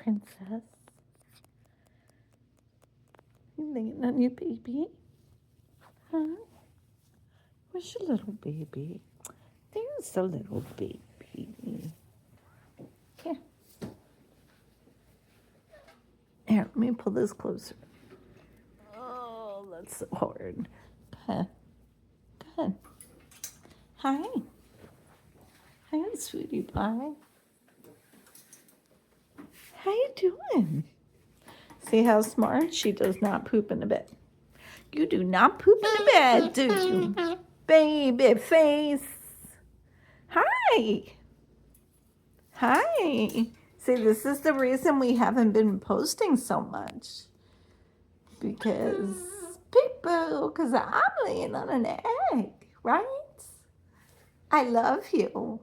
princess. You laying on your baby? Huh? Where's your little baby? There's the little baby. Here. Here, let me pull this closer. Oh, that's so hard. Good. Good. Hi. Hi, sweetie pie. How you doing? See how smart? She does not poop in the bed. You do not poop in the bed, do you? Baby face. Hi. Hi. See, this is the reason we haven't been posting so much. Because I'm laying on an egg, right? I love you.